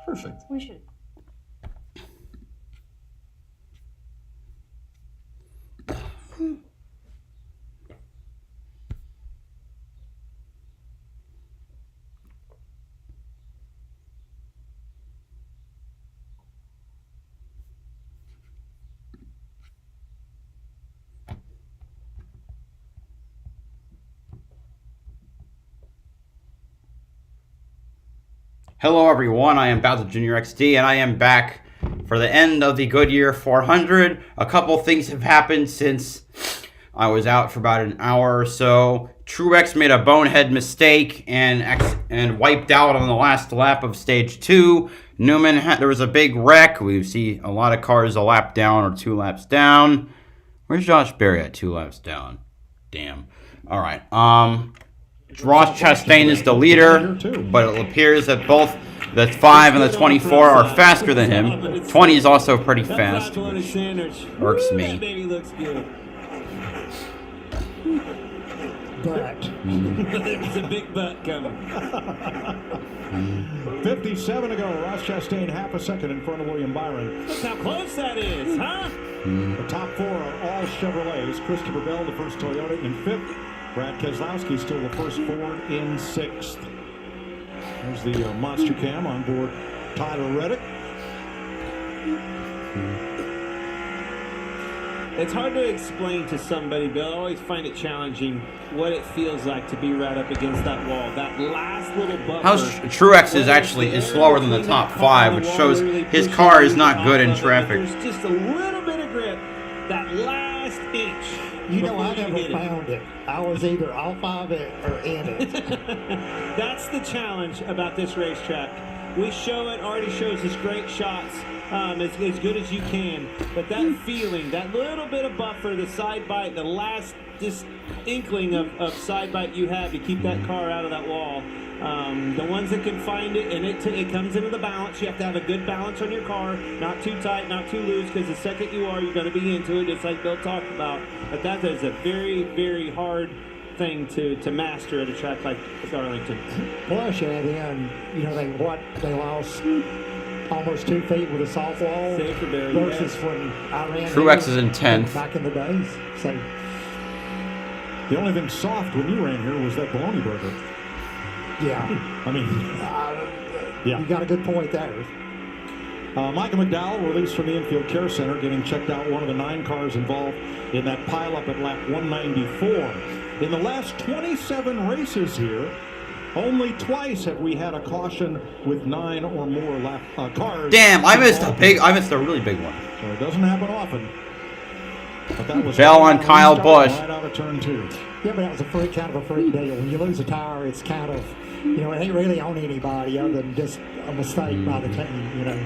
Perfect. We should. Hello everyone, I am BowserJrXD, and I am back for the end of the Goodyear 400. A couple things have happened since I was out for about an hour or so. Truex made a bonehead mistake and wiped out on the last lap of stage 2. Newman there was a big wreck. We see a lot of cars a lap down or 2 laps down. Where's Josh Berry at 2 laps down? Damn. All right. Ross Chastain is the leader, but it appears that both the 5 and the 24 are faster than him. 20 is also pretty fast, which irks me. But there's a big butt coming. 57 to go. Ross Chastain half a second in front of William Byron. Look how close that is, huh? The top 4 are all Chevrolets. Christopher Bell, the first Toyota, in 5th. Brad Keselowski still the first Ford in 6th. There's the monster cam on board Tyler Reddick. It's hard to explain to somebody, but I always find it challenging what it feels like to be right up against that wall. That last little buffer. Truex is slower than the top 5, which shows his car is not good in traffic. There's just a little bit of grip, that last inch. You know, I never found it. I was either off of it or in it. That's the challenge about this racetrack. We show it, already shows us great shots, as good as you can. But that feeling, that little bit of buffer, the side bite, the last just inkling of side bite you have to keep that car out of that wall. The ones that can find it, and it comes into the balance. You have to have a good balance on your car, not too tight, not too loose, because the second you are, you're going to be into it, just like Bill talked about. But that is a very, very hard thing to master at a track like Darlington. Plus, add in, you know, they lost almost 2 feet with a soft wall versus when I ran. Truex is in 10th. Back in the days. So the only thing soft when you ran here was that bologna burger. Yeah. I mean, yeah. You got a good point there. Michael McDowell released from the infield care center, getting checked out, one of the 9 cars involved in that pileup at lap 194. In the last 27 races here, only twice have we had a caution with 9 or more cars. Damn, I missed a really big one. So it doesn't happen often. But that was Bell on Kyle Busch. Right out of turn 2. Yeah, but that was kind of a freak deal. When you lose a tire, it's kind of, you know, it ain't really on anybody other than just a mistake by the team, you know.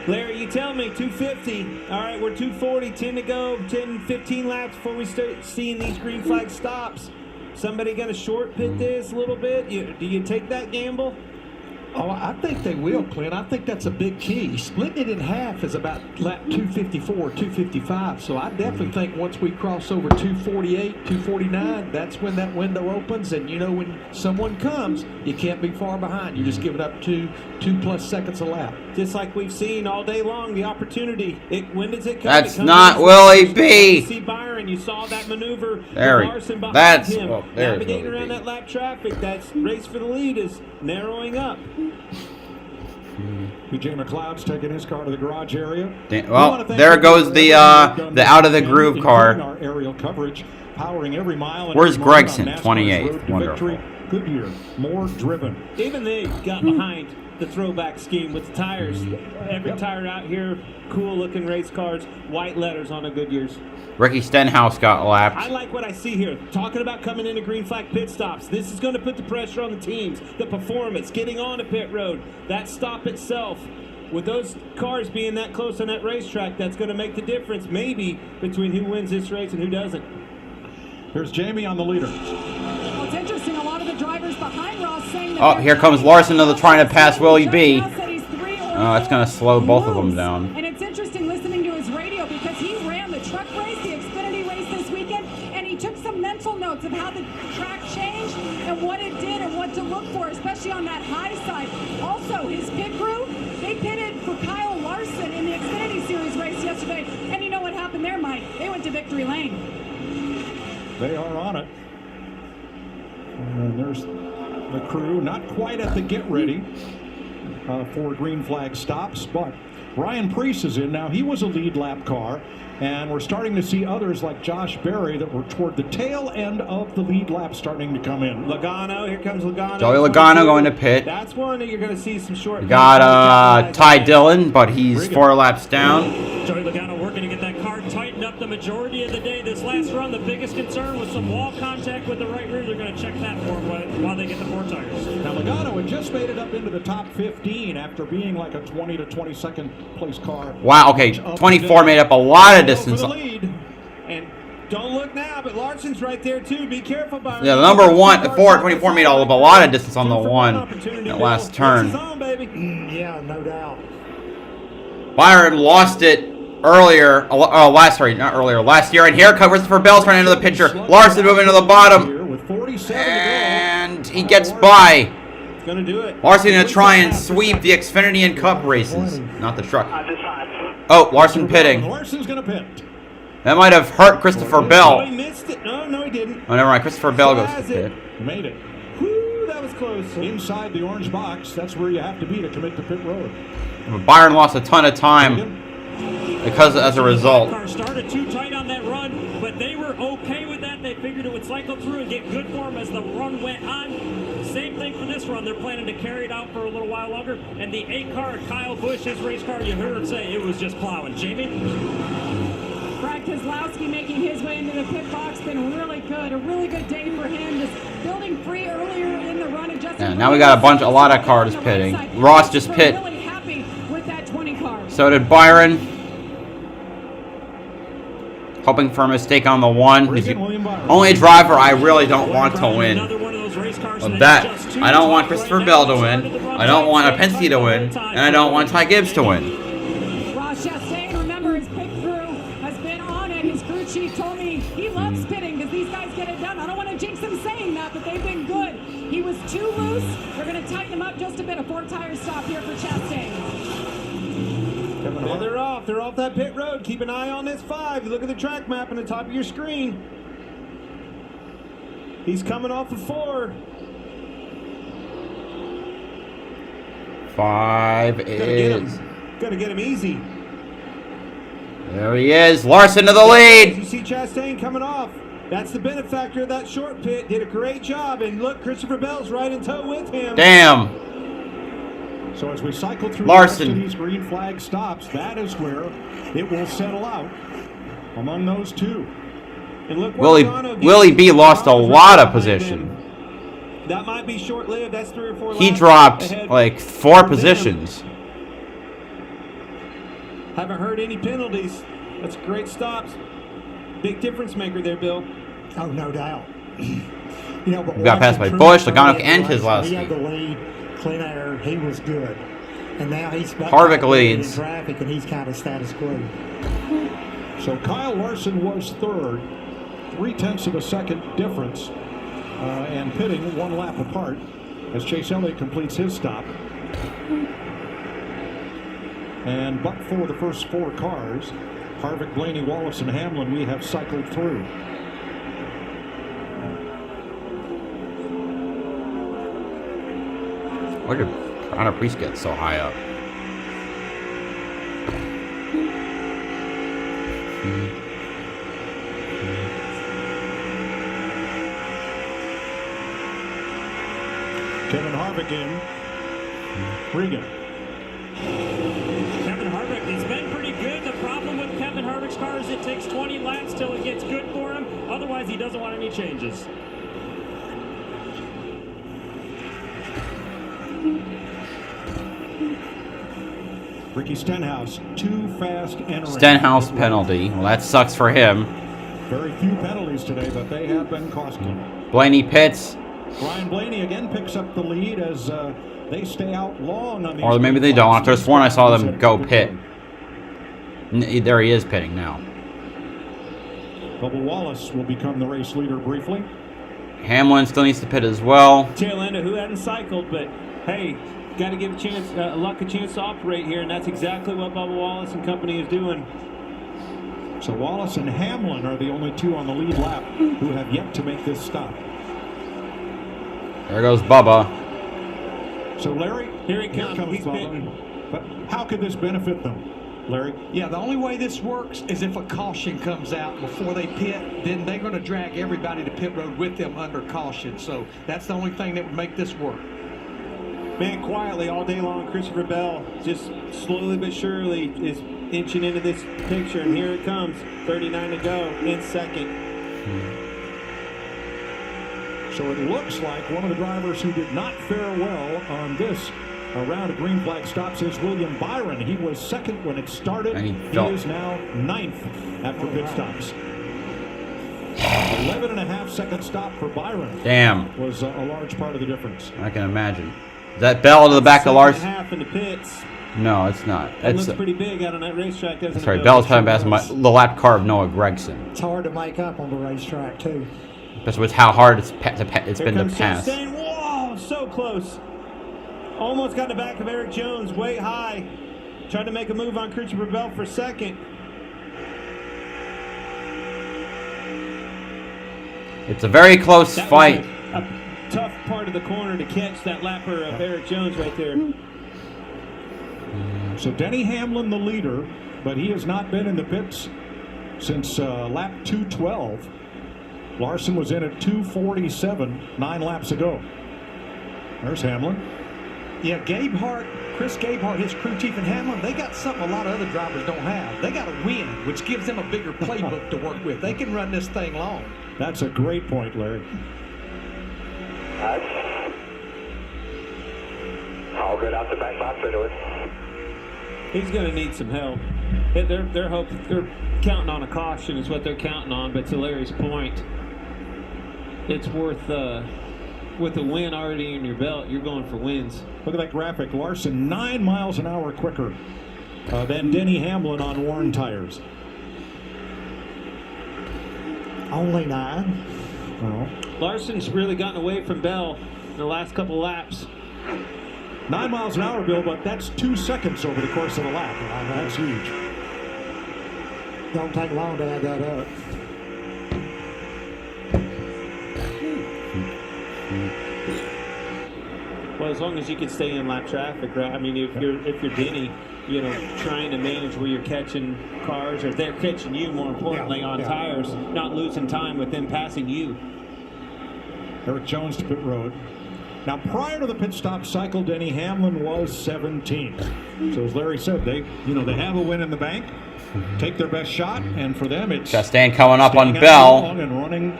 Larry, you tell me, 250. All right, we're 240, 10 to go, 10, 15 laps before we start seeing these green flag stops. Somebody going to short pit this a little bit? Do you take that gamble? Oh, I think they will, Clint. I think that's a big key. Splitting it in half is about lap 254, 255. So I definitely think once we cross over 248, 249, that's when that window opens. And, you know, when someone comes, you can't be far behind. You just give it up 2+ seconds a lap. Just like we've seen all day long, the opportunity. When does it come? That's not Willie B. See Byron, you saw that maneuver. There Larson behind that's him. well, there's navigating Willie around B. that lap traffic. That's race for the lead is narrowing up. BJ McLeod's taking his car to the garage area. Well, there goes the out of the groove car. Our aerial coverage, powering every mile. Where's Gregson? 28th. Wonderful. Goodyear, more driven. Even they got behind the throwback scheme with the tires. Every tire out here, cool looking race cars, white letters on the Goodyears. Ricky Stenhouse got lapped. I like what I see here. Talking about coming into green flag pit stops. This is going to put the pressure on the teams. The performance, getting on a pit road. That stop itself. With those cars being that close on that racetrack, that's going to make the difference maybe between who wins this race and who doesn't. Here's Jamie on the leader. Well, it's interesting. A lot of the drivers behind Ross saying that Oh, here comes Larson trying to pass Willie B. Oh, that's going to slow both of them down. And it's interesting listening to his radio because he ran the truck race, the Xfinity race this weekend, and he took some mental notes. notes of how the track changed and what it did and what to look for, especially on that high side. Also, his pit crew, they pitted for Kyle Larson in the Xfinity Series race yesterday. And you know what happened there, Mike? They went to victory lane. They are on it. And there's the crew, not quite at the get ready for green flag stops, but Ryan Preece is in now. He was a lead lap car, and we're starting to see others like Josh Berry that were toward the tail end of the lead lap starting to come in. Logano, here comes Logano. Joey Logano going to pit. That's one that you're going to see some short. We got Ty Dillon, but he's 4 laps down. Joey Logano working to get that car tightened up the majority of the day. This last run, the biggest concern was some wall contact with the right rear. They're going to check that for him while they get the 4 tires. Now Logano had just made it up into the top 15 after being like a 20 to 22nd place car. Wow, okay, 24 made up a lot of distance. For the lead. And don't look now, but Larson's right there too. Be careful, Byron. Yeah, the number 24 made a lot of distance on the one that last turn. Yeah, no doubt. Byron lost it earlier, last year, and here comes for Bell's running into the picture. Larson moving to the bottom, and he gets by. Gonna do it. Larson gonna try and sweep the Xfinity and Cup races, not the truck. Oh, Larson pitting. Larson's gonna pit. That might have hurt Christopher Bell. Oh, he missed it. No, he didn't. Oh, never mind. Christopher Bell goes to pit. Made it. Whew, that was close. Inside the orange box, that's where you have to be to commit to pit road. Byron lost a ton of time because as a result. Car started too tight on that run, but they were okay with that. They figured it would cycle through and get good for them as the run went on. Same thing for this run. They're planning to carry it out for a little while longer. And the 8 car, Kyle Busch, his race car, you heard him say it was just plowing. Jamie? Brad Keselowski making his way into the pit box. Been really good. A really good day for him. Just building free earlier in the run. Yeah, now we got a lot of cars pitting. Ross just pit. Really happy with that 20 car. So did Byron. Hoping for a mistake on the one. Only driver I really don't want to win. Of that, I don't want Christopher Bell to win. I don't want a Penske to win, and I don't want Ty Gibbs to win. Ross Chastain, remember his pit crew has been on it. His crew chief told me he loves pitting because these guys get it done. I don't want to jinx him saying that, but they've been good. He was too loose. They're going to tighten him up just a bit. A 4-tire stop here for Chastain. Well, they're off. They're off that pit road. Keep an eye on this 5. You look at the track map on the top of your screen. He's coming off of 4. 5 is. Gotta get him easy. There he is. Larson to the lead. You see Chastain coming off. That's the benefactor of that short pit. Did a great job. And look, Christopher Bell's right in tow with him. Damn. So as we cycle through Larson. these green flag stops, that is where it will settle out among those 2. And look, Willie B lost a lot of position. That might be short-lived. That's 3 or 4 laps. He dropped like 4 positions. Haven't heard any penalties. That's great stops. Big difference maker there, Bill. Oh, no doubt. But we got passed by Busch, Logano, and Keselowski. He had the lead, clean air. He was good, and now he's back Harvick leads. in traffic, and he's kind of status quo. So Kyle Larson was 3rd, 0.3 of a second difference, and pitting 1 lap apart as Chase Elliott completes his stop. And but for the first 4 cars, Harvick, Blaney, Wallace, and Hamlin, we have cycled through. Where did Connor Priest get so high up? Kevin Harvick in. Regan. Kevin Harvick has been pretty good. The problem with Kevin Harvick's car is it takes 20 laps till it gets good for him. Otherwise, he doesn't want any changes. Ricky Stenhouse, too fast entering. Stenhouse penalty. Well, that sucks for him. Very few penalties today, but they have been costly. Blaney pits. Ryan Blaney again picks up the lead as they stay out long on these. Or maybe they don't. After sworn I saw them go pit. There he is pitting now. Bubba Wallace will become the race leader briefly. Hamlin still needs to pit as well. Tail ender who hadn't cycled, but hey, got to give Luck a chance to operate here, and that's exactly what Bubba Wallace and company is doing. So Wallace and Hamlin are the only two on the lead lap who have yet to make this stop. There goes Bubba. So Larry, here he comes. He's Bubba. pitting. But how could this benefit them, Larry? Yeah, the only way this works is if a caution comes out before they pit, then they're going to drag everybody to pit road with them under caution. So that's the only thing that would make this work. Man, quietly all day long, Christopher Bell just slowly but surely is inching into this picture, and here it comes. 39 to go in second. So it looks like one of the drivers who did not fare well on this round of green flag stops is William Byron. He was second when it started. And he is now ninth after pit stops. 11.5 second stop for Byron. Damn. Was a large part of the difference. I can imagine. Is that Bell to the back of Larson? Half in the pits. No, it's not. It looks pretty big out on that racetrack, doesn't it? Sorry, Bell's probably past the lap car of Noah Gregson. It's hard to make up on the racetrack, too. That's with how hard it's been to pass. Chastain. Whoa, so close. Almost got in the back of Eric Jones, way high. Trying to make a move on Christopher Bell for second. It's a very close fight. A tough part of the corner to catch that lapper of Eric Jones right there. So Denny Hamlin, the leader, but he has not been in the pits since lap 212. Larson was in at 247 9 laps ago. There's Hamlin. Yeah, Chris Gabehart, his crew chief in Hamlin, they got something a lot of other drivers don't have. They got a win, which gives them a bigger playbook to work with. They can run this thing long. That's a great point, Larry. All good out the back box into it. He's going to need some help. They're counting on a caution is what they're counting on, but to Larry's point, it's worth with a win already in your belt, you're going for wins. Look at that graphic. Larson 9 miles an hour quicker than Denny Hamlin on worn tires. Only 9. Well, Larson's really gotten away from Bell in the last couple laps. 9 miles an hour, Bill, but that's 2 seconds over the course of a lap. That's huge. Don't take long to add that up. Well, as long as you can stay in lap traffic, right? I mean, if you're Denny, you know, trying to manage where you're catching cars, or if they're catching you, more importantly, on tires, not losing time with them passing you. Eric Jones to pit road. Now, prior to the pit stop cycle, Denny Hamlin was 17th. So as Larry said, they have a win in the bank, take their best shot, and for them it's Chastain coming up on Bell. And running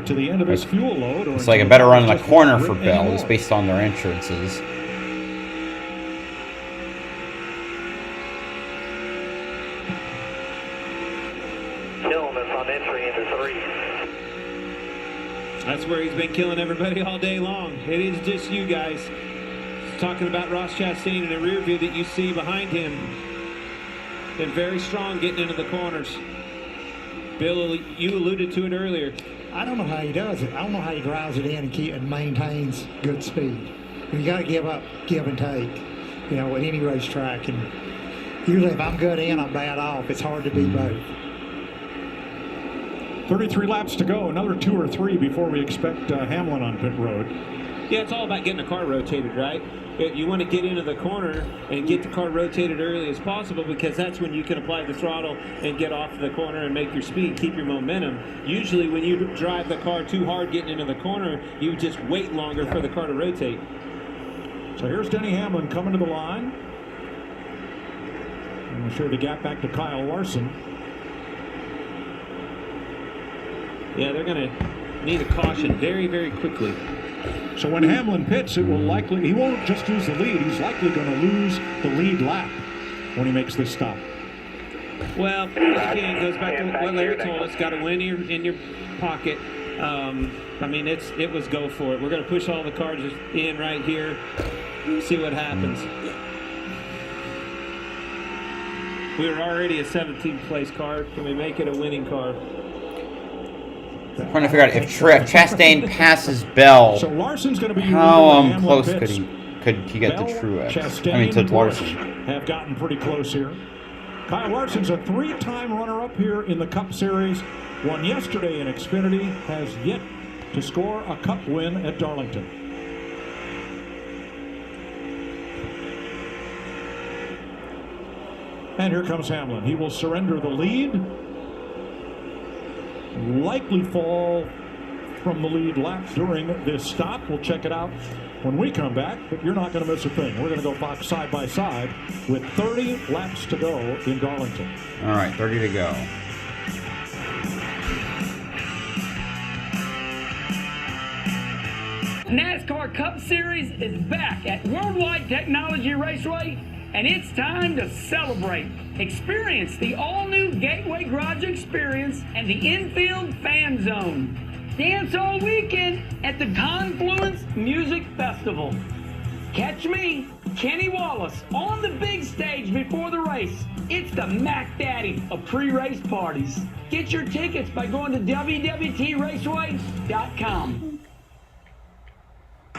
to the end of his fuel load. It's like a better run in the corner for Bell, at least based on their entrances. Killing us on entry into 3. That's where he's been killing everybody all day long. It is just you guys. Talking about Ross Chastain in the rear view that you see behind him. Been very strong getting into the corners. Bill, you alluded to it earlier. I don't know how he does it. I don't know how he drives it in and maintains good speed. You got to give and take, at any racetrack. And usually if I'm good in, I'm bad off. It's hard to be both. 33 laps to go, another 2 or 3 before we expect Hamlin on pit road. Yeah, it's all about getting the car rotated, right? You want to get into the corner and get the car rotated early as possible, because that's when you can apply the throttle and get off the corner and make your speed, keep your momentum. Usually when you drive the car too hard getting into the corner, you just wait longer for the car to rotate. So here's Denny Hamlin coming to the line. And we'll show the gap back to Kyle Larson. Yeah, they're going to need a caution very, very quickly. So when Hamlin pits, it will likely, he won't just lose the lead, he's likely going to lose the lead lap when he makes this stop. Well, again, it goes back to what Larry told us, got to win in your pocket. I mean, it was go for it. We're going to push all the cars in right here, see what happens. We were already a 17th place car. Can we make it a winning car? I'm trying to figure out if Chastain passes Bell, So Larson's going to be how close could he get Bell, to Truex? Chastain, I mean, to and Larson. Busch have gotten pretty close here. Kyle Larson's a 3-time runner-up here in the Cup Series. Won yesterday in Xfinity. Has yet to score a Cup win at Darlington. And here comes Hamlin. He will surrender the lead. Likely fall from the lead lap during this stop. We'll check it out when we come back, but you're not going to miss a thing. We're going to go box side by side with 30 laps to go in Darlington. All right, 30 to go. NASCAR Cup Series is back at Worldwide Technology Raceway, and it's time to celebrate. Experience the all-new Gateway Garage Experience and the Infield Fan Zone. Dance all weekend at the Confluence Music Festival. Catch me, Kenny Wallace, on the big stage before the race. It's the Mac Daddy of pre-race parties. Get your tickets by going to www.raceway.com.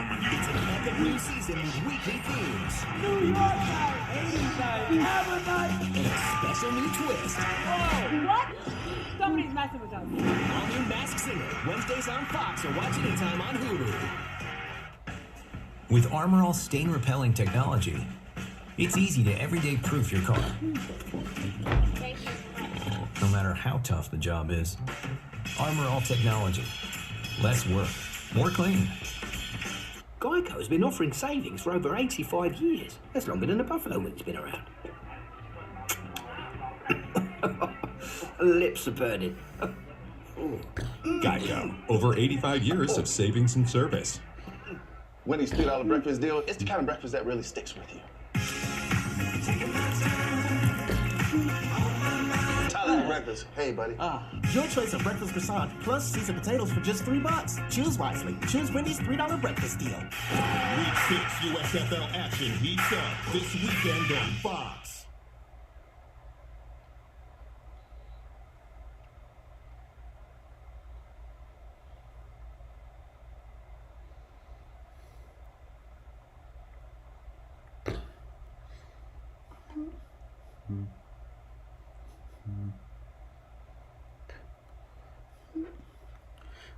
It's an epic new season with weekly themes. New York night, 80s night, have a night. And a special new twist. Whoa, what? Somebody's messing with us. All new Masked Singer, Wednesdays on Fox, or watch anytime on Hulu. With Armor All stain repelling technology, it's easy to everyday proof your car. No matter how tough the job is. Armor All technology. Less work, more clean. Geico's been offering savings for over 85 years. That's longer than the Buffalo Wing's been around. Lips are burning. Geico, over 85 years of savings and service. Wendy's $3 breakfast deal, it's the kind of breakfast that really sticks with you. Tyler breakfast. Hey, buddy. Your choice of breakfast croissant plus Caesar potatoes for just $3. Choose wisely. Choose Wendy's $3 breakfast deal. Week 6 USFL action heats up this weekend on Fox.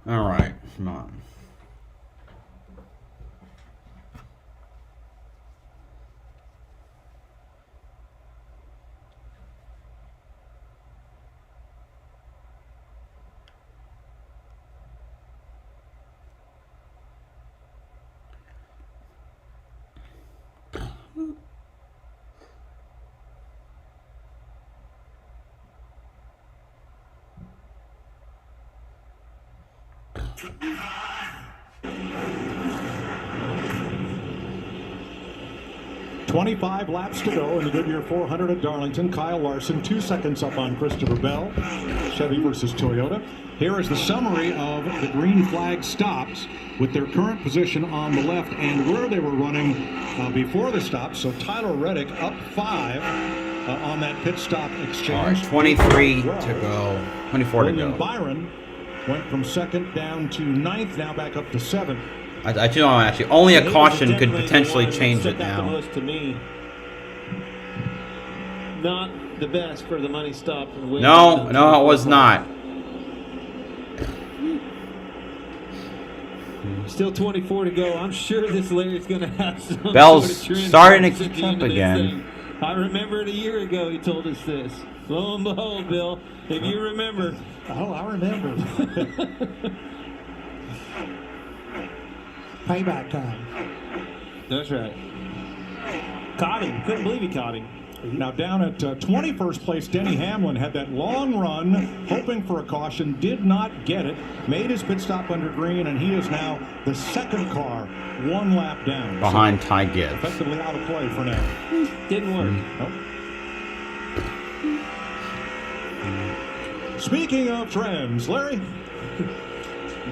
All right, come on. .25 laps to go in the Goodyear 400 at Darlington. Kyle Larson 2 seconds up on Christopher Bell. Chevy versus Toyota. Here is the summary of the green flag stops with their current position on the left and where they were running before the stop. So Tyler Reddick up 5 on that pit stop exchange. All right, 23 to go. 24 to William go. Byron went from 2nd down to 9th, now back up to 7th. I do know, actually, only a caution could potentially change it now. Most to me, not the best for the money stop. No, it was not. Still 24 to go. I'm sure this Larry's going to have some. Bell's sort of starting to trend catch at up the end of this again. thing. I remember it a year ago. He told us this. Lo and behold, Bill, if you remember. Oh, I remember. Payback time. That's right. Caught him. Couldn't believe he caught him. Now down at 21st place, Denny Hamlin had that long run, hoping for a caution, did not get it, made his pit stop under green, and he is now the second car, 1 lap down. Behind Ty Gibbs. Effectively out of play for now. Didn't work. Nope. Speaking of trends, Larry.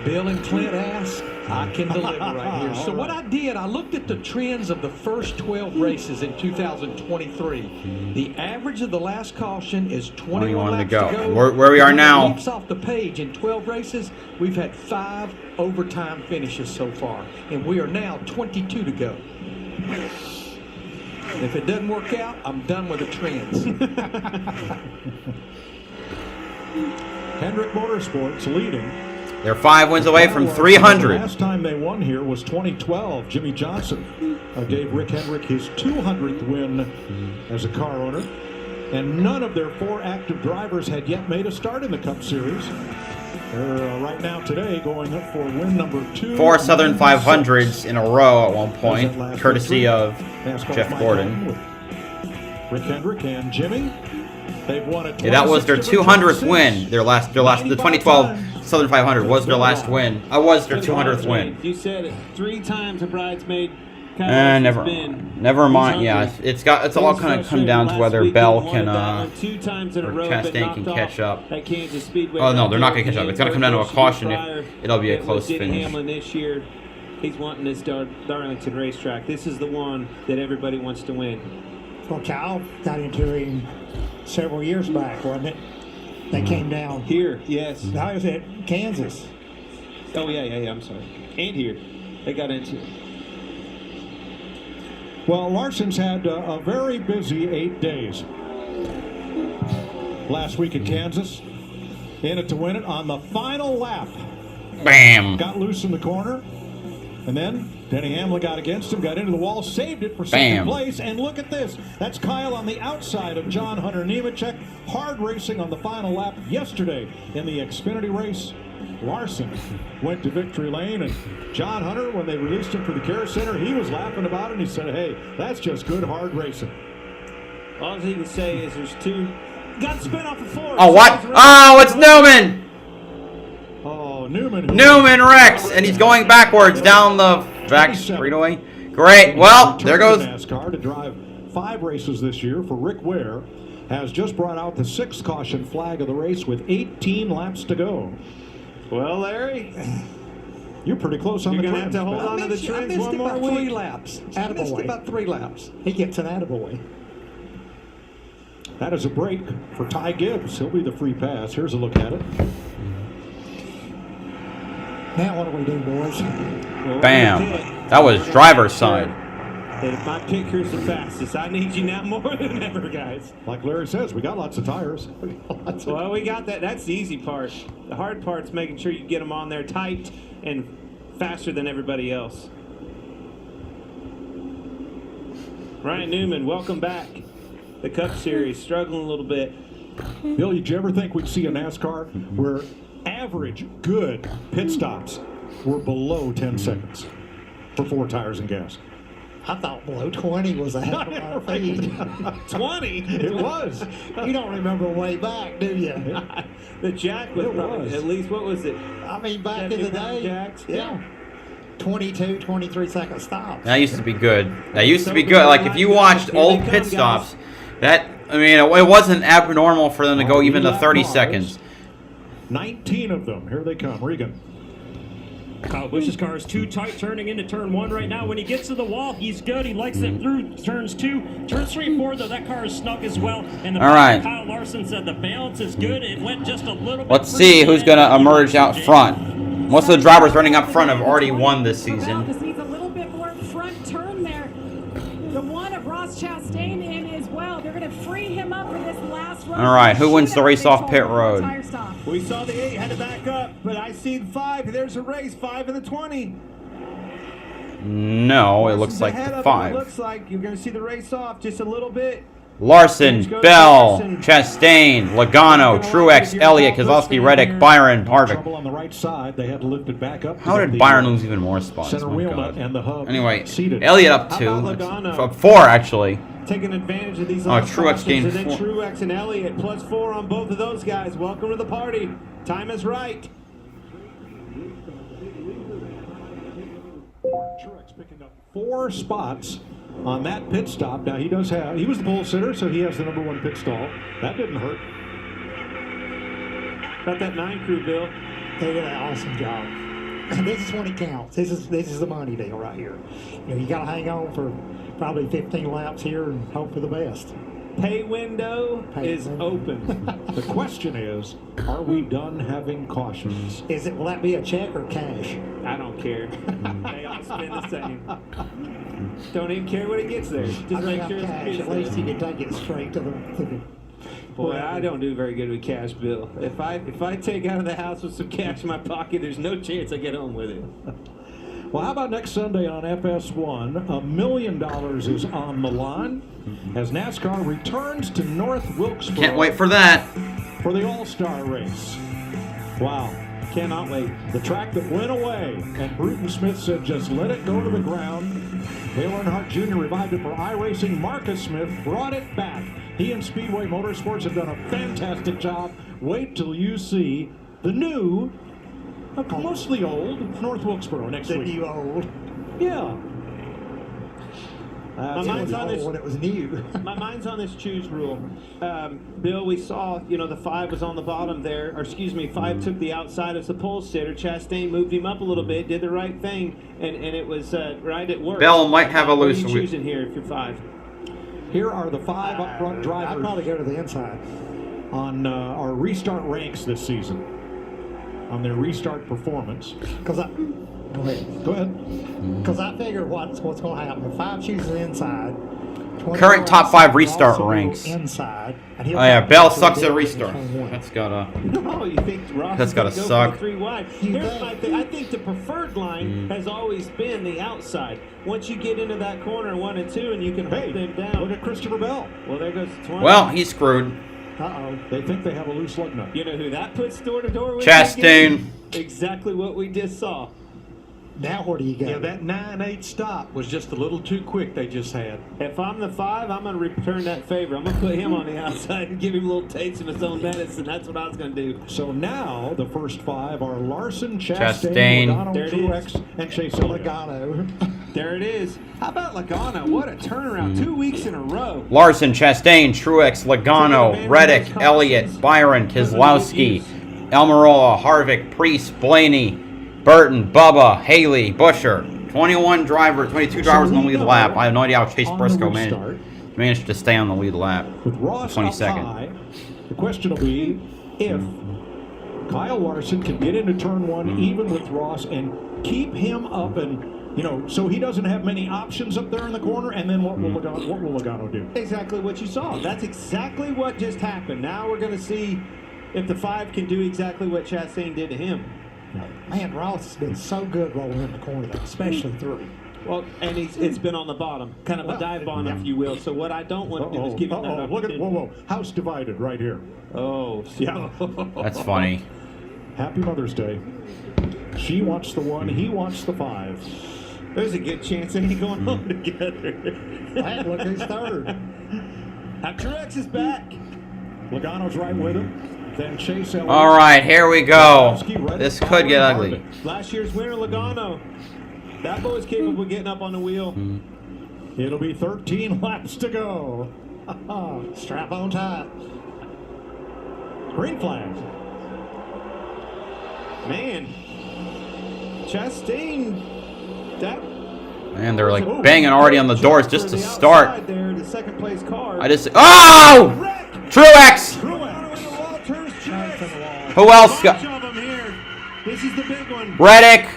Bill and Clint asked, I can deliver right here. So what I did, I looked at the trends of the first 12 races in 2023. The average of the last caution is 21 laps to go. Where we are now. Leaps off the page in 12 races, we've had 5 overtime finishes so far, and we are now 22 to go. If it doesn't work out, I'm done with the trends. Hendrick Motorsports leading. They're 5 wins away from 300. The last time they won here was 2012. Jimmy Johnson gave Rick Hendrick his 200th win as a car owner. And none of their 4 active drivers had yet made a start in the Cup Series. They're right now today going up for win number 2. 4 Southern 500s in a row at one point, courtesy of Jeff Gordon. Rick Hendrick and Jimmy. They've won it. Yeah, that was their 200th win. The 2012 Southern 500 was their last win. I was their 200th win. You said it 3 times a bridesmaid. Never mind. Yeah, it's all kind of come down to whether Bell can or Chastain can catch up. Oh no, they're not going to catch up. It's going to come down to a caution. If it'll be a close finish. Hamlin this year, he's wanting this Darlington racetrack. This is the one that everybody wants to win. Well, Kyle got into him several years back, wasn't it? They came down here. Yes. I was at Kansas. Oh yeah. I'm sorry. And here, they got into it. Well, Larson's had a very busy 8 days. Last week at Kansas, in it to win it on the final lap. Bam! Got loose in the corner, and then Denny Hamlin got against him, got into the wall, saved it for second place, and look at this. That's Kyle on the outside of John Hunter Nemechek. Hard racing on the final lap yesterday in the Xfinity race. Larson went to victory lane, and John Hunter, when they released him for the care center, he was laughing about it, and he said, hey, that's just good hard racing. All he can say is there's 2. Got spin off the floor. Oh, what? Oh, it's Newman! Oh, Newman wrecks, and he's going backwards down the back straightaway. Great. Well, there goes NASCAR to drive 5 races this year for Rick Ware. Has just brought out the 6th caution flag of the race with 18 laps to go. Well, Larry, you're pretty close on you're the trends. You're going to have to hold on to the trends one more week. 3 laps. I missed about 3 laps. He gets an attaboy. That is a break for Ty Gibbs. He'll be the free pass. Here's a look at it. Now what do we do, boys? Well, bam. That was driver's side. If my picker's the fastest, I need you now more than ever, guys. Like Larry says, we got lots of tires. Well, we got that. That's the easy part. The hard part's making sure you get them on there tight and faster than everybody else. Ryan Newman, welcome back. The Cup Series, struggling a little bit. Bill, did you ever think we'd see a NASCAR where average good pit stops were below 10 seconds for 4 tires and gas? I thought below 20 was a heck of a feed. 20? It was. You don't remember way back, do you? The Jack was probably, at least, what was it? I mean, back in the day. Jacks? Yeah. 22, 23 second stops. That used to be good. That used to be good. Like, if you watched old pit stops, it wasn't abnormal for them to go even to 30 seconds. 19 of them. Here they come. Regan. Kyle Busch's car is too tight turning into turn 1 right now. When he gets to the wall, he's good. He likes it through turns 2. Turns 3 and 4, though, that car is snug as well. And the Kyle Larson said the balance is good. It went just a little bit. Let's see who's going to emerge out front. Most of the drivers running up front have already won this season. Just needs a little bit more front turn there. The one of Ross Chastain in as well. They're going to free him up for this last run. All right, who wins the race off pit road? We saw the 8 had to back up, but I see the 5. There's a race, 5 and the 20. No, it looks like the 5. It looks like you're going to see the race off just a little bit. Larson, Bell, Chastain, Logano, Truex, Elliott, Kozlowski, Reddick, Byron, Harvick. Trouble on the right side. They had to lift it back up. How did Byron lose even more spots? Center wheel nut and the hub. Anyway, seated. Elliott up 2. 4 actually. Taking advantage of these Truex gained and then 4. Truex and Elliott plus 4 on both of those guys. Welcome to the party. Time is right. Truex picking up 4 spots on that pit stop. Now he was the pole sitter, so he has the number 1 pit stall. That didn't hurt. Got that 9 crew, Bill. They did an awesome job. This is when it counts. This is the money deal right here. You know, you got to hang on for probably 15 laps here and hope for the best. Pay window is open. The question is, are we done having cautions? Will that be a check or cash? I don't care. They all spend the same. Don't even care when it gets there. Just make sure it's cash. At least you can take it straight to the Boy, I don't do very good with cash, Bill. If I take out of the house with some cash in my pocket, there's no chance I get home with it. Well, how about next Sunday on FS1? $1 million is on the line as NASCAR returns to North Wilkesboro. Can't wait for that. For the All-Star race. Wow. Cannot wait. The track that went away, and Bruton Smith said just let it go to the ground. Dale Earnhardt Jr. revived it for iRacing. Marcus Smith brought it back. He and Speedway Motorsports have done a fantastic job. Wait till you see the new, mostly old, North Wilkesboro next week. The new old. Yeah. My mind's on this. When it was new. My mind's on this choose rule. Bill, we saw, the 5 was on the bottom there. Or excuse me, 5 took the outside as the pole sitter. Chastain moved him up a little bit, did the right thing, and it was right. It worked. Bell might have a loose. What are you choosing here if you're 5? Here are the 5 up front drivers. I'd probably go to the inside. On our restart ranks this season. On their restart performance. Go ahead. Go ahead. Because I figure what's going to happen. If 5 chooses inside, current top 5 restart ranks. Inside, Oh yeah, Bell sucks at restart. That's gotta. No, you think Ross That's gotta go suck. For 3 wide. Here's my thing. I think the preferred line has always been the outside. Once you get into that corner 1 and 2, and you can hold them down. Look at Christopher Bell. Well, there goes 20. Well, he's screwed. They think they have a loose lug nut. You know who that puts door to door with? Chastain. Exactly what we just saw. Now where do you go? Yeah, that 9-8 stop was just a little too quick they just had. If I'm the 5, I'm going to return that favor. I'm going to put him on the outside and give him a little taste of his own medicine. That's what I was going to do. So now the first 5 are Larson, Chastain. Logano, Truex, and Chase Elliott. Logano. There it is. How about Logano? What a turnaround. 2 weeks in a row. Larson, Chastain, Truex, Logano, Reddick, Elliott, Byron, Keselowski, Almirola, Harvick, Priest, Blaney, Burton, Bubba, Haley, Busher. 22 drivers on the lead lap. I have no idea how Chase Briscoe managed to stay on the lead lap. With Ross 22nd. High, the question will be if Kyle Larson can get into turn 1 even with Ross and keep him up and so he doesn't have many options up there in the corner, and then what will Logano do? Exactly what you saw. That's exactly what just happened. Now we're going to see if the 5 can do exactly what Chastain did to him. Man, Ross has been so good rolling in the corner, though, especially 3. Well, and it's been on the bottom, kind of a dive bomb, if you will. So what I don't want to do is give him that Look at whoa, house divided right here. Oh, yeah. That's funny. Happy Mother's Day. She wants the 1, he wants the 5. There's a good chance they ain't going home together. Hey, look who's 3rd. Truex is back. Logano's right with him. Then Chase Elliott. All right, here we go. This could get ugly. Last year's winner, Logano. That boy's capable of getting up on the wheel. It'll be 13 laps to go. Strap on tight. Green flag. Man. Chastain. Man, they're like banging already on the doors just to start. There, the second place car. Oh! Truex! Who else got? This is the big one. Reddick,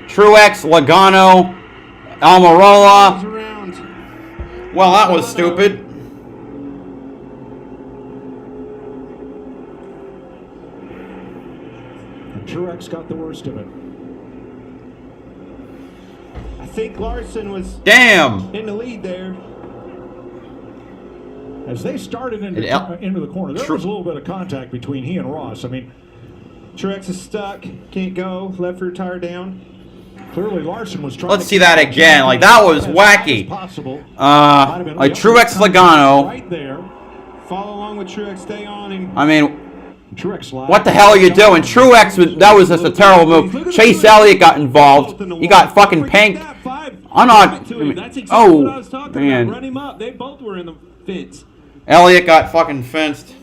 Truex, Logano, Almirola. Well, that was stupid. And Truex got the worst of it. I think Larson was in the lead there. As they started into the corner, there was a little bit of contact between he and Ross. I mean, Truex is stuck, can't go, left rear tire down. Clearly, Larson was trying. Let's see that again. Like that was wacky. Like Truex, Logano. Right there. Follow along with Truex. Stay on him. I mean, Truex. What the hell are you doing? Truex that was just a terrible move. Chase Elliott got involved. He got fucking panked. I'm not. That's exactly what I was talking about. Run him up. They both were in the fence. Elliott got fucking fenced.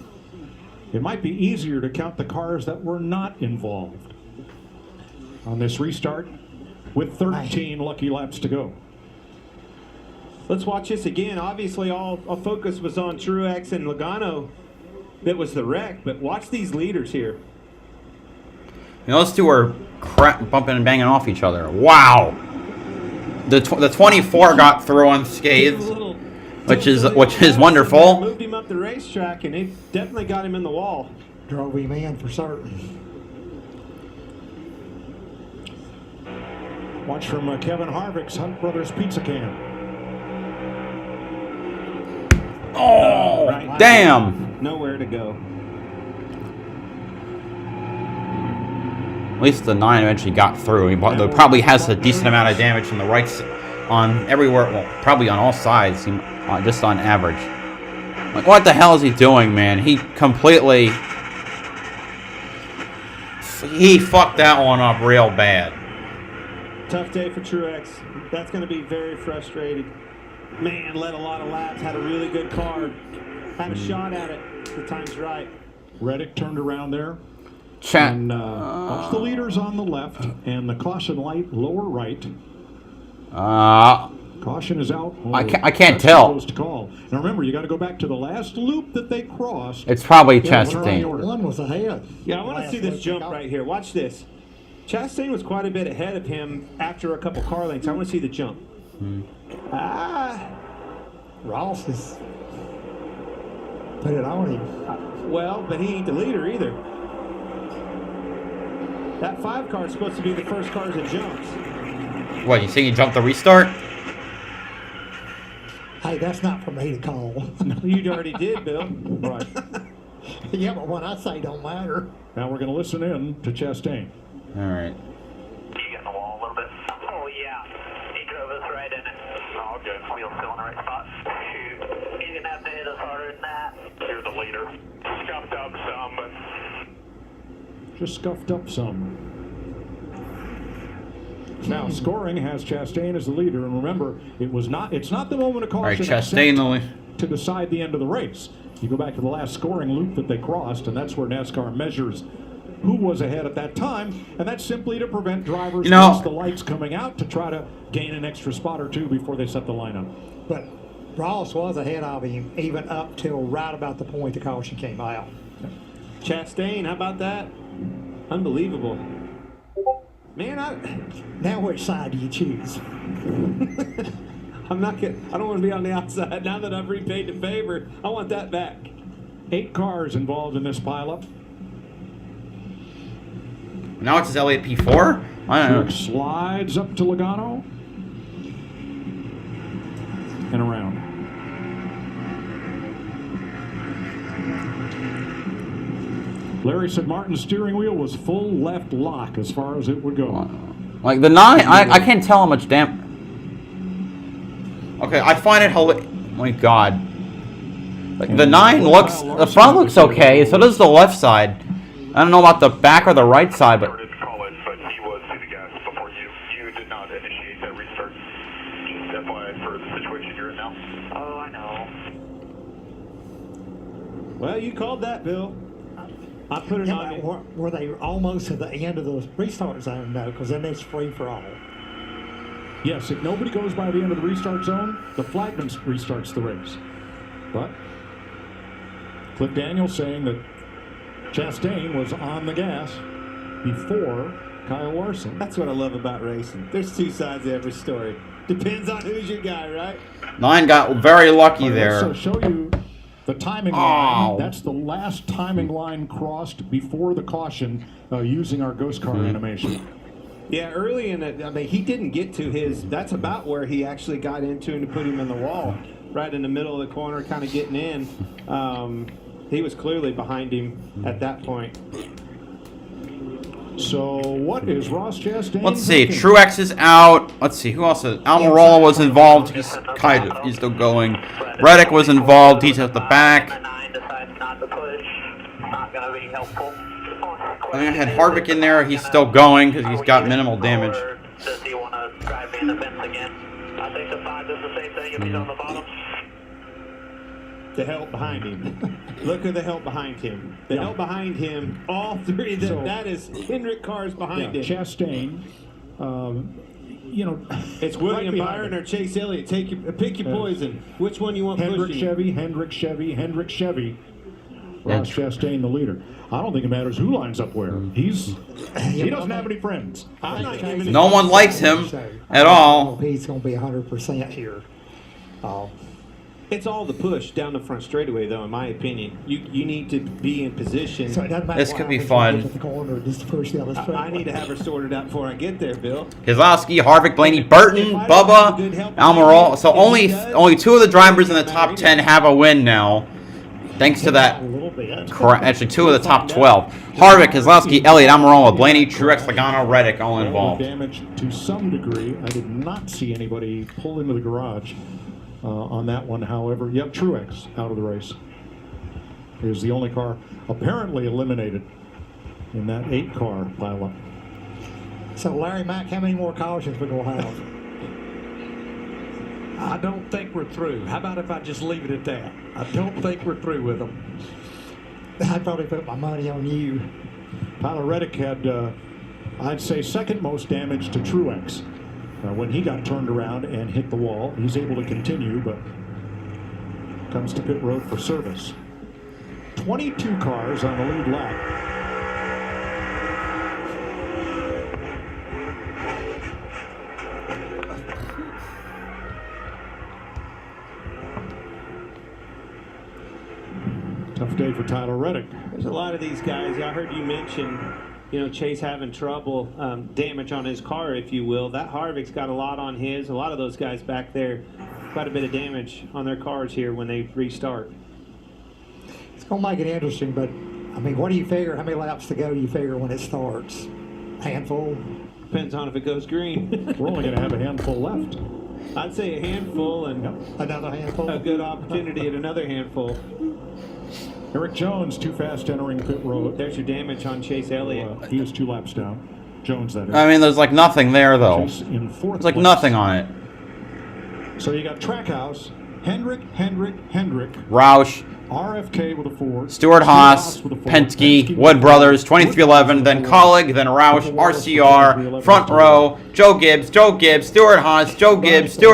It might be easier to count the cars that were not involved. on this restart with 13 lucky laps to go. Let's watch this again. Obviously, all focus was on Truex and Logano. That was the wreck, but watch these leaders here. You know, those two are bumping and banging off each other. Wow. The 24 got through unscathed, which is wonderful. Moved him up the racetrack, and they definitely got him in the wall. Drove him in for certain. Watch from Kevin Harvick's Hunt Brothers Pizza Can. Oh, right. Damn. Nowhere to go. At least the 9 eventually got through. He probably has a decent amount of damage on the right, on everywhere, well, probably on all sides, just on average. Like, what the hell is he doing, man? He completely... He fucked that one up real bad. Tough day for Truex. That's going to be very frustrating. Man, led a lot of laps, had a really good car. Had a shot at it. The time's right. Reddick turned around there. Chat. And watch the leaders on the left and the caution light lower right. Caution is out. I can't tell. To call. Now remember, you got to go back to the last loop that they crossed. It's probably Chastain. One was ahead. Yeah, I want to see this jump right here. Watch this. Chastain was quite a bit ahead of him after a couple car lengths. I want to see the jump. Ross is put it on him. Well, but he ain't the leader either. That 5 car is supposed to be the first cars that jumps. What, you think he jumped the restart? Hey, that's not for me to call. You already did, Bill. Right. Yeah, but what I say don't matter. Now we're going to listen in to Chastain. All right. You get in the wall a little bit? Oh, yeah. He drove us right in it. All good. Wheels still in the right spot. Shoot. He's going to have to hit us harder than that. You're the leader. Scuffed up some, but... Just scuffed up some. Now scoring has Chastain as the leader, and remember, it's not the moment of caution. All right, Chastain to decide the end of the race. You go back to the last scoring loop that they crossed, and that's where NASCAR measures who was ahead at that time, and that's simply to prevent drivers against the lights coming out to try to gain an extra spot or two before they set the lineup. But Ross was ahead of him even up till right about the point the caution came out. Chastain, how about that? Unbelievable. Man, now which side do you choose? I don't want to be on the outside. Now that I've repaid the favor, I want that back. 8 cars involved in this pileup. Now it's his Elliott P4? I don't know. Slides up to Logano. And around. Larry said Martin's steering wheel was full left lock as far as it would go. Like the 9, I can't tell how much damage. Okay, I find it hilarious. My God. Like the 9 looks, the front looks okay, so does the left side. I don't know about the back or the right side, but... But he was to the gas before you. You did not initiate that restart. Just FYI for the situation you're in now. Oh, I know. Well, you called that, Bill. I put it on you. Were they almost at the end of the restart zone, though? Because then it's free for all. Yes, if nobody goes by the end of the restart zone, the flagman restarts the race. But Cliff Daniels saying that Chastain was on the gas before Kyle Larson. That's what I love about racing. There's 2 sides to every story. Depends on who's your guy, right? 9 got very lucky there. So show you the timing line. That's the last timing line crossed before the caution using our ghost car animation. Yeah, early in it, I mean, he didn't get to his, that's about where he actually got into and put him in the wall. Right in the middle of the corner, kind of getting in. He was clearly behind him at that point. So what is Ross Chastain? Let's see. Truex is out. Let's see. Who else is? Almirola was involved. He's still going. Reddick was involved. He's at the back. I think I had Harvick in there. He's still going because he's got minimal damage. Does he want to drive me in the fence again? I think the 5 does the same thing if he's on the bottom. The help behind him. Look at the help behind him. The help behind him, all three, that is Hendrick cars behind him. Chastain, it's William Byron or Chase Elliott. Pick your poison. Which one you want pushing? Hendrick, Chevy. Ross Chastain, the leader. I don't think it matters who lines up where. He doesn't have any friends. No one likes him at all. He's going to be 100% here. It's all the push down the front straightaway, though, in my opinion. You need to be in position. So it doesn't matter This could be fun. I need to have her sorted out before I get there, Bill. Keselowski, Harvick, Blaney, Burton, Bubba, Almirola. So only 2 of the drivers in the top 10 have a win now. Thanks to that. Actually, 2 of the top 12. Harvick, Keselowski, Elliott, Almirola, Blaney, Truex, Logano, Reddick, all involved. Damage to some degree. I did not see anybody pull into the garage on that one. However, Truex out of the race. He was the only car apparently eliminated in that 8-car pileup. So, Larry Mack, how many more cautions we going to have? I don't think we're through. How about if I just leave it at that? I don't think we're through with them. I'd probably put my money on you. Tyler Reddick had, I'd say, second most damage to Truex. When he got turned around and hit the wall, he's able to continue, but comes to pit road for service. 22 cars on the lead lap. Tough day for Tyler Reddick. There's a lot of these guys. I heard you mention, Chase having trouble, damage on his car, if you will. That Harvick's got a lot on his. A lot of those guys back there, quite a bit of damage on their cars here when they restart. It's going to make it interesting, but, what do you figure? How many laps to go you figure when it starts? Handful? Depends on if it goes green. We're only going to have a handful left. I'd say a handful and another handful. A good opportunity at another handful. Eric Jones, too fast entering pit road. There's your damage on Chase Elliott. He is 2 laps down. Jones, that is. There's like nothing there, though. Chase in 4th There's like place. nothing on it. So you got Trackhouse, Hendrick, Roush, RFK with a 4, Stewart Haas, Penske, Wood Brothers, 2311, then Colleague, then Roush, RCR, front row, Joe Gibbs, Stewart Haas, Stewart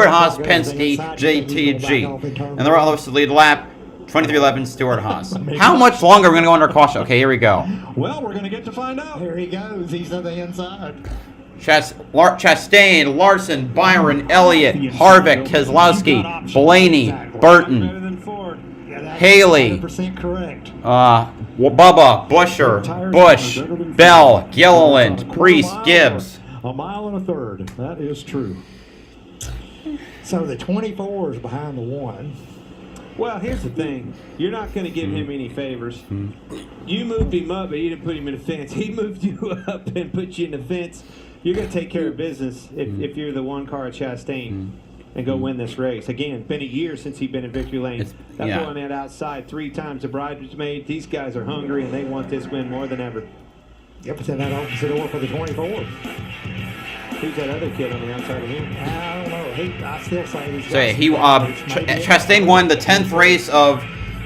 Haas, Penske, JTG. And the rest of the lead lap, 2311, Stewart Haas. How much longer are we going to go under caution? Okay, here we go. Well, we're going to get to find out. Here he goes. He's on the inside. Chastain, Larson, Byron, Elliott, Harvick, Keselowski, Blaney, Burton, Haley, 100% correct. Bubba, Busher, Bush, Bell, Gilliland, Priest, Gibbs. A mile and a third. That is true. So the 24 is behind the 1. Well, here's the thing. You're not going to give him any favors. You moved him up, but you didn't put him in the fence. He moved you up and put you in the fence. You're going to take care of business if you're the 1 car at Chastain and go win this race. Again, been a year since he's been in victory lane. That boy on that outside 3 times the bridesmaid. These guys are hungry, and they want this win more than ever. Yep, but then that opens the door for the 24. Who's that other kid on the outside of him? I don't know. I still say he's... So Chastain won the 10th race of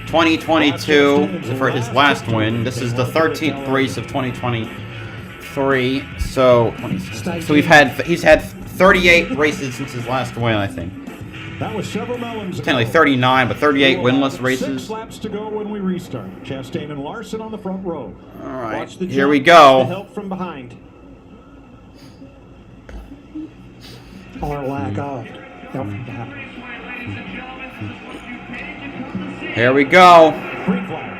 2022 for his last win. This is the 13th race of 2023. So he's had 38 races since his last win, I think. That was several melons. Technically 39, but 38 winless races. 6 laps to go when we restart. Chastain and Larson on the front row. All right, here we go. The help from behind. Or lack of help from behind. Here we go. Green flag.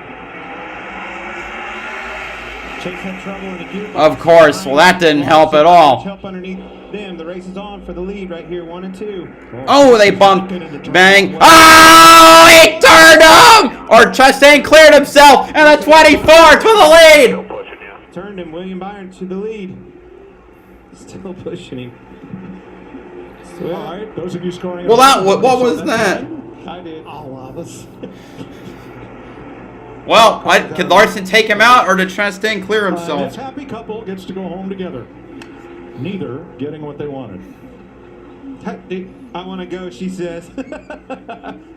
Chase had trouble in the gear. Of course. Well, that didn't help at all. Help underneath them. The race is on for the lead right here, 1 and 2. Oh, they bumped. Bang. Oh, he turned him! Or Chastain cleared himself, and the 24 to the lead. Turned him. William Byron to the lead. Still pushing him. All right, those of you scoring. Well, what was that? I did. All of us. Well, could Larson take him out, or did Chastain clear himself? This happy couple gets to go home together. Neither getting what they wanted. I want to go, she says.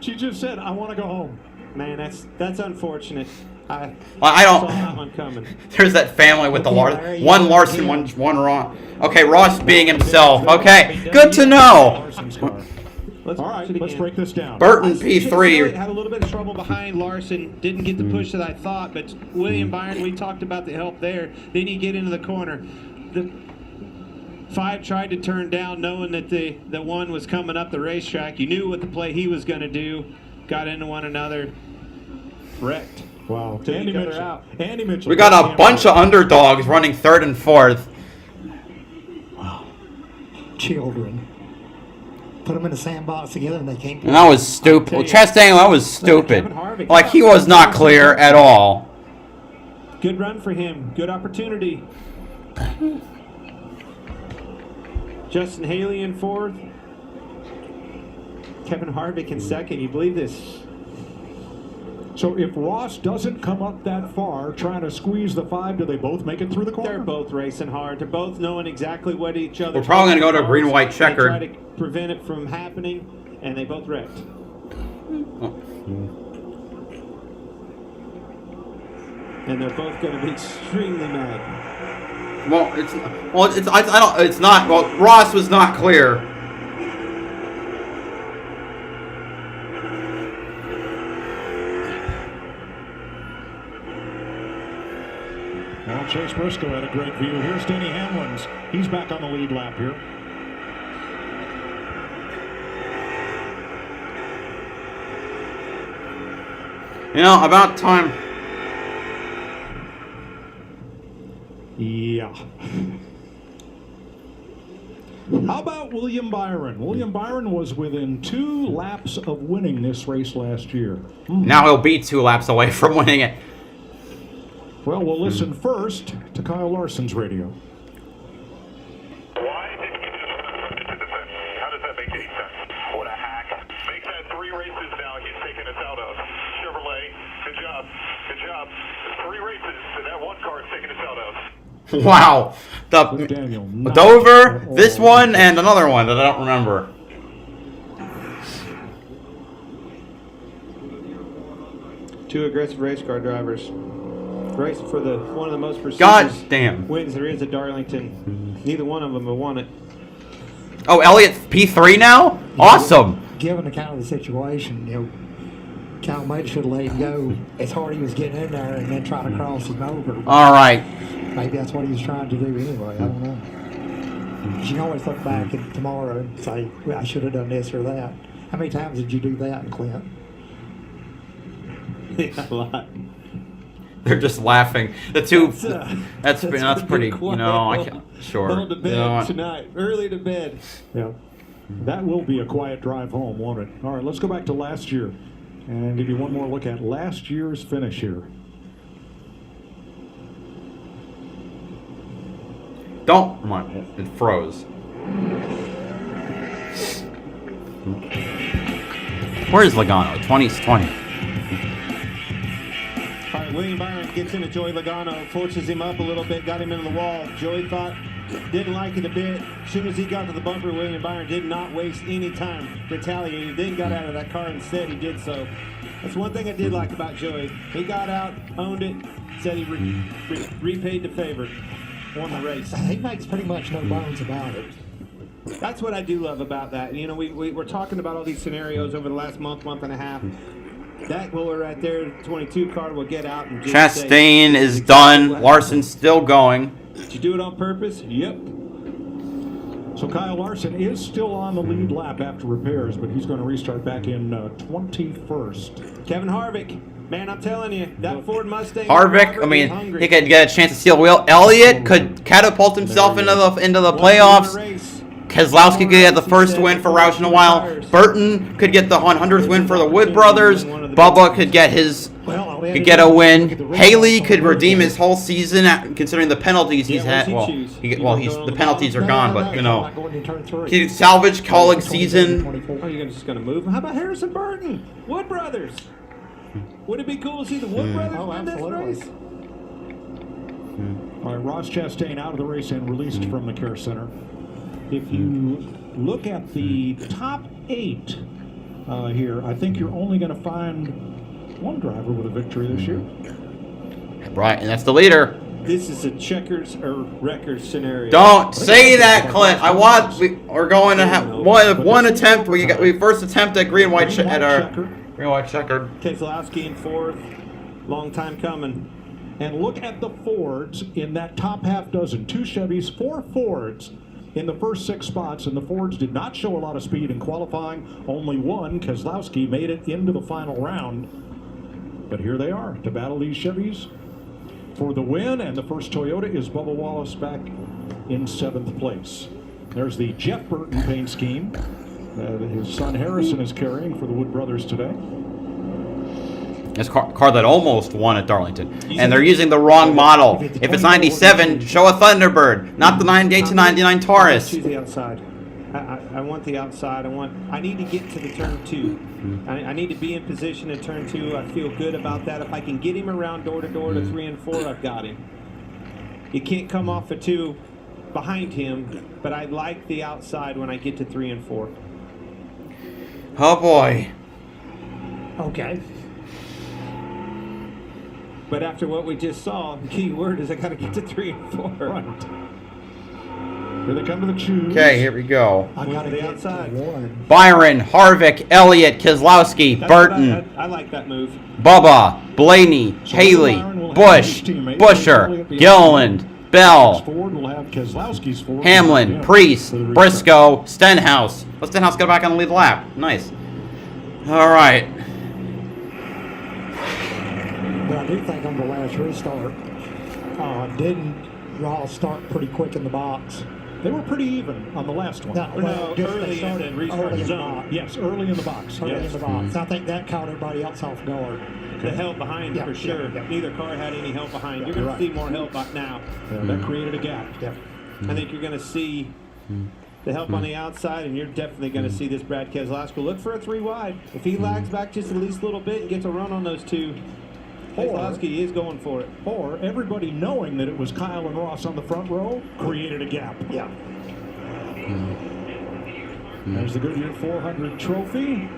She just said, I want to go home. Man, that's unfortunate. I saw don't. that one coming. There's that family with the one Larson, one Ross. Okay, Ross being himself. Okay, good to know. All right, let's break this down. Burton Chase P3. had a little bit of trouble behind Larson. Didn't get the push that I thought, but William Byron, we talked about the help there. Then you get into the corner. The 5 tried to turn down, knowing that the 1 was coming up the racetrack. You knew what the play he was going to do. Got into one another. Wrecked. Wow. Andy Mitchell. We got a bunch of underdogs running 3rd and 4th. Wow. Children. Put them in a sandbox together and they can't. And that was stupid. Well, Chastain, that was stupid. Like, he was not clear at all. Good run for him. Good opportunity. Justin Haley in 4th. Kevin Harvick in 2nd. You believe this? So if Ross doesn't come up that far, trying to squeeze the 5, do they both make it through the corner? They're both racing hard. They're both knowing exactly what each other. We're probably going to go to a green-white checkered. Try to prevent it from happening, and they both wrecked. And they're both going to be extremely mad. It's not. Well, Ross was not clear. Well, Chase Briscoe had a great view. Here's Denny Hamlin's. He's back on the lead lap here. You know, about time. Yeah. How about William Byron? William Byron was within 2 laps of winning this race last year. Now he'll be 2 laps away from winning it. Well, we'll listen first to Kyle Larson's radio. Why did you How does that make any sense? What a hack. Makes that 3 races now he's taking us out of. Chevrolet, good job. Good job. 3 races and that 1 car is taking us out of. Wow. The Dover, this one, and another one that I don't remember. Two aggressive race car drivers. Race for one of the most prestigious wins there is at Darlington. Neither one of them have won it. Oh, Elliott's P3 now? Awesome. Given the kind of the situation, you know, Cal May should have let him go as hard he was getting in there and then try to cross him over. All right. Maybe that's what he was trying to do anyway. I don't know. You can always look back at tomorrow and say, well, I should have done this or that. How many times did you do that, Clint? Yeah, a lot. They're just laughing. The two. That's pretty. You know, I can't. Sure. Going to bed tonight. Early to bed. Yeah. That will be a quiet drive home, won't it? All right, let's go back to last year and give you one more look at last year's finish here. Don't. Come on. It froze. Where's Logano? 2020. All right, William Byron gets into Joey Logano, forces him up a little bit, got him into the wall. Joey didn't like it a bit. As soon as he got to the bumper, William Byron did not waste any time retaliating. Then got out of that car instead. He did so. That's one thing I did like about Joey. He got out, owned it, said he repaid the favor, won the race. He makes pretty much no bones about it. That's what I do love about that. You know, we're talking about all these scenarios over the last month and a half. That Willer right there, 22 car, will get out and just Chastain is done. Larson's still going. Did you do it on purpose? Yep. So Kyle Larson is still on the lead lap after repairs, but he's going to restart back in 21st. Kevin Harvick, man, I'm telling you, that Ford Mustang. Harvick, I mean, he could get a chance to steal the wheel. Elliott could catapult himself into the playoffs. Keselowski could get the first win for Roush in a while. Burton could get the 100th win for the Wood brothers. Bubba could get a win. Haley could redeem his whole season, considering the penalties he's had. The penalties are gone, but you know, he could salvage Colleague's season. Are you just going to move? How about Harrison Burton? Wood brothers. Would it be cool to see the Wood brothers win this race? All right, Ross Chastain out of the race and released from the care center. If you look at the top 8 here, I think you're only going to find one driver with a victory this year. Right, and that's the leader. This is a checkers or records scenario. Don't say that, Clint. We're going to have one attempt. We first attempt at green white checkered. Keselowski in fourth. Long time coming. And look at the Fords in that top half dozen. 2 Chevys, 4 Fords in the first 6 spots, and the Fords did not show a lot of speed in qualifying. Only one, Keselowski, made it into the final round. But here they are to battle these Chevys for the win, and the first Toyota is Bubba Wallace back in 7th place. There's the Jeff Burton paint scheme his son Harrison is carrying for the Wood Brothers today. This car that almost won at Darlington. And they're using the wrong model. If it's 97, show a Thunderbird, not the 98 to 99 Taurus. Choose the outside. I want the outside. I need to get to the turn 2. I need to be in position in turn 2. I feel good about that. If I can get him around door to door to 3 and 4, I've got him. You can't come off of 2 behind him, but I like the outside when I get to 3 and 4. Oh boy. Okay. But after what we just saw, the key word is I got to get to 3 and 4. Right. Here they come to the choose. Okay, here we go. I got to get outside. Byron, Harvick, Elliott, Keselowski, Burton. I like that move. Bubba, Blaney, Haley, Bush, Busher, Gilliland, Bell, Hamlin, Priest, Briscoe, Stenhouse. Well, Stenhouse got back on the lead lap. Nice. All right. But I do think on the last restart, didn't Ross start pretty quick in the box? They were pretty even on the last one. Early in the restart zone. Yes, early in the box. Early in the box. I think that caught everybody else off guard. The help behind, for sure. Neither car had any help behind. You're going to see more help now. That created a gap. I think you're going to see the help on the outside, and you're definitely going to see this Brad Keselowski look for a 3 wide. If he lags back just at least a little bit and gets a run on those 2, Keselowski is going for it. Or everybody knowing that it was Kyle and Ross on the front row created a gap. Yeah. There's the Goodyear 400 trophy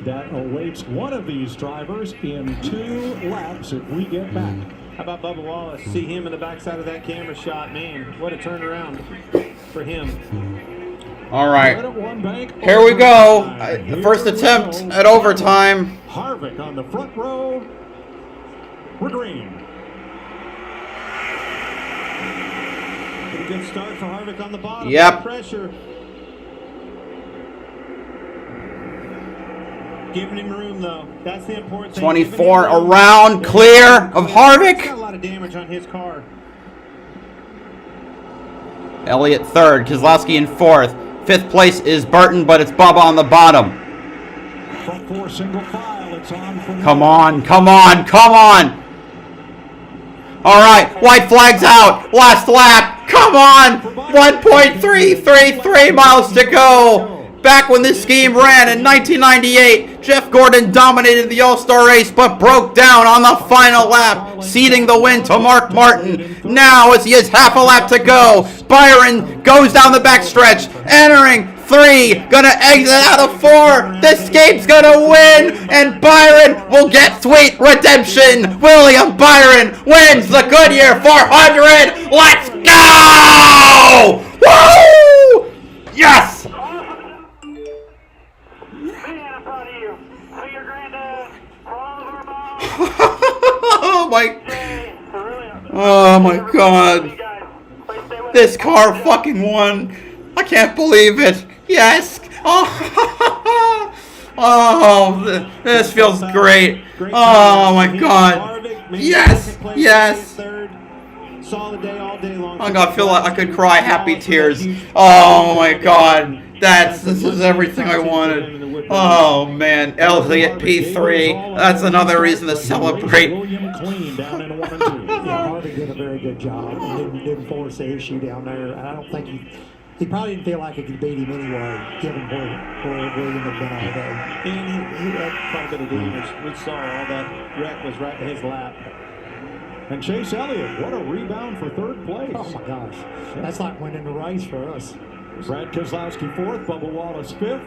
that awaits one of these drivers in 2 laps if we get back. How about Bubba Wallace? See him in the backside of that camera shot. Man, what a turnaround for him. All right. Here we go. The first attempt at overtime. Harvick on the front row. We're green. Pretty good start for Harvick on the bottom. Yep. Pressure. Giving him room, though. That's the important thing. 24 around, clear of Harvick. He's got a lot of damage on his car. Elliott 3rd, Keselowski in 4th. 5th place is Burton, but it's Bubba on the bottom. Front 4 single file. It's on for Come on, come on, come on. All right, white flag's out. Last lap. Come on. 1.333 miles to go. Back when this scheme ran in 1998, Jeff Gordon dominated the All-Star race but broke down on the final lap, ceding the win to Mark Martin. Now, as he has half a lap to go, Byron goes down the backstretch, entering 3, gonna exit out of 4. This game's gonna win, and Byron will get sweet redemption. William Byron wins the Goodyear 400. Let's go! Woo! Yes! Oh my god. This car fucking won. I can't believe it. Yes. Oh, this feels great. Oh my god. Yes. Yes. Solid day all day long. I feel like I could cry happy tears. Oh my god. This is everything I wanted. Oh man, Elliott P3. That's another reason to celebrate. Harvey did a very good job. He didn't force the issue down there. I don't think he probably didn't feel like he could beat him anyway, given where William had been all day. And he had quite a bit of damage. We saw all that wreck was right in his lap. And Chase Elliott, what a rebound for 3rd place. Oh my gosh. That's like winning the race for us. Brad Keselowski 4th, Bubba Wallace 5th.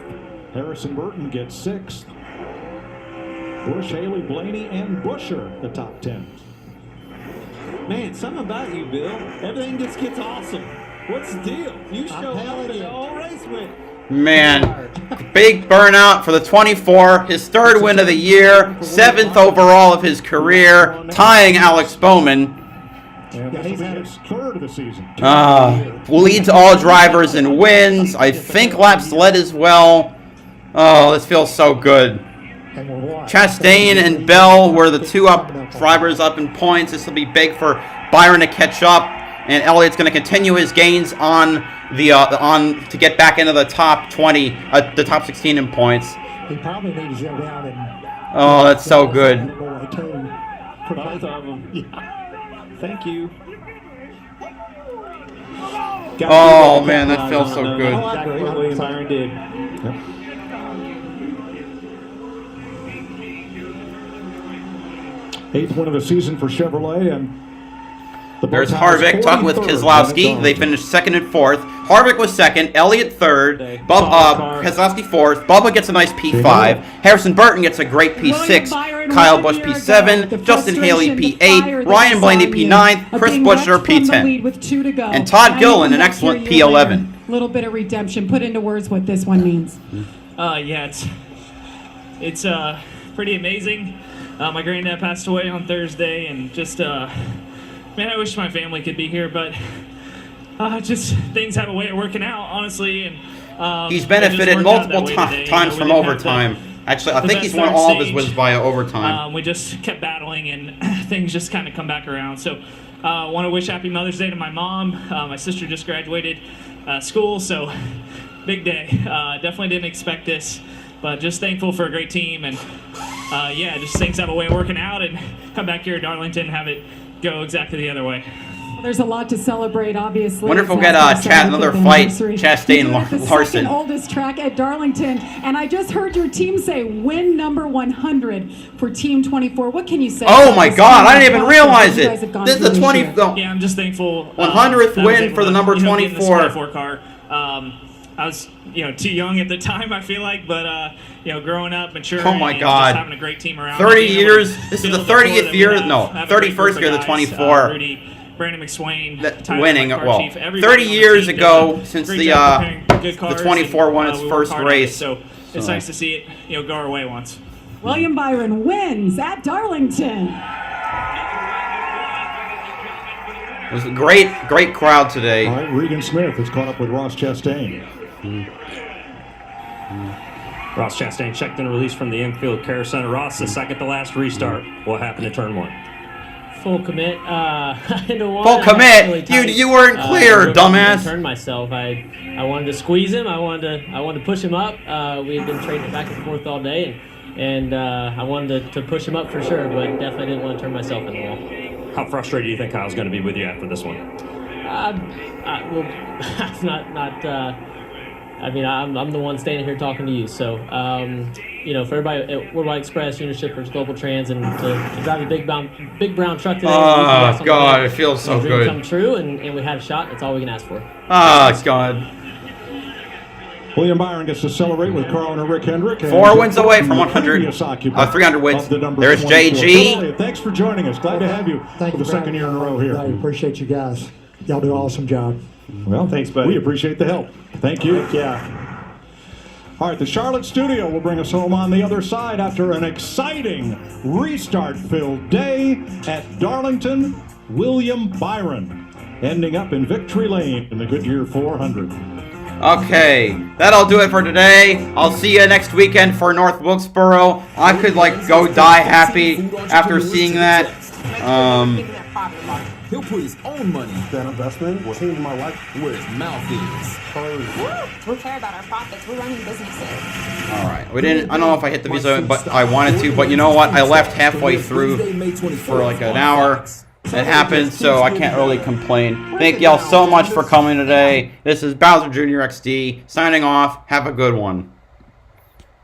Harrison Burton gets 6th. Bush, Haley, Blaney, and Busher, the top 10. Man, something about you, Bill. Everything just gets awesome. What's the deal? You show up and the whole race went. Man, big burnout for the 24, his third win of the year, 7th overall of his career, tying Alex Bowman. And this will be his third of the season. Leads all drivers in wins. I think laps led as well. Oh, this feels so good. Chastain and Bell were the two drivers up in points. This will be big for Byron to catch up, and Elliott's going to continue his gains on the to get back into the top 20, the top 16 in points. He probably needs to go down and. Oh, that's so good. For both of them. Yeah. Thank you. Oh man, that feels so good. Exactly what William Byron did. Yep. 8th win of the season for Chevrolet, and there's Harvick talking with Keselowski. They finished 2nd and 4th. Harvick was 2nd, Elliott 3rd, Keselowski 4th. Bubba gets a nice P5. Harrison Burton gets a great P6. Kyle Busch P7. Justin Haley P8. Ryan Blaney P9. Chris Buescher P10. And Todd Gilliland an excellent P11. Little bit of redemption. Put into words what this one means. Yeah, it's pretty amazing. My granddad passed away on Thursday, and just man, I wish my family could be here, but just things have a way of working out, honestly. And he's benefited multiple times from overtime. Actually, I think he's won all of his wins via overtime. We just kept battling, and things just kind of come back around. So I want to wish Happy Mother's Day to my mom. My sister just graduated school, so big day. Definitely didn't expect this, but just thankful for a great team. And yeah, just things have a way of working out, and come back here at Darlington and have it go exactly the other way. There's a lot to celebrate, obviously. Wonder if we'll get another fight, Chastain and Larson. The oldest track at Darlington, and I just heard your team say win number 100 for Team 24. What can you say? Oh my God, I didn't even realize it. This is the 20. Yeah, I'm just thankful. 100th win for the number 24. Car. I was, too young at the time, I feel like, but, growing up, maturing, oh my God. just having a great team around. 30 years. This is the 30th year. No, 31st year of the 24. Rudy, Brandon McSwain, winning. Well, 30 years ago since the 24 won its first race. So it's nice to see it, go our way once. William Byron wins at Darlington. It was a great crowd today. All right, Regan Smith has caught up with Ross Chastain. Ross Chastain checked in a release from the infield care center. Ross, the second to last restart. What happened to turn 1? Full commit. Full commit. You weren't clear, dumbass. I turned myself. I wanted to squeeze him. I wanted to push him up. We had been trading back and forth all day, and I wanted to push him up for sure, but definitely didn't want to turn myself in the wall. How frustrated do you think Kyle's going to be with you after this one? Well, I'm the one standing here talking to you. So, for everybody at Worldwide Express, Uniship versus Global Trans, and to drive a big brown truck today. Oh, God, it feels so good. Come true, and we had a shot. That's all we can ask for. Oh, God. William Byron gets to celebrate with Carl and Rick Hendrick. 4 wins away from 100, 300 wins. There's JG. Thanks for joining us. Glad to have you for the second year in a row here. I appreciate you guys. Y'all do an awesome job. Well, thanks, buddy. We appreciate the help. Thank you. Yeah. All right, the Charlotte studio will bring us home on the other side after an exciting restart-filled day at Darlington. William Byron ending up in victory lane in the Goodyear 400. Okay, that'll do it for today. I'll see you next weekend for North Wilkesboro. I could go die happy after seeing that. He'll put his own money. That investment will change my life. Where his mouth is. We care about our profits. We're running businesses. All right, I don't know if I hit the visa, but I wanted to. But you know what? I left halfway through for an hour. It happened, so I can't really complain. Thank y'all so much for coming today. This is BowserJrXD signing off. Have a good one.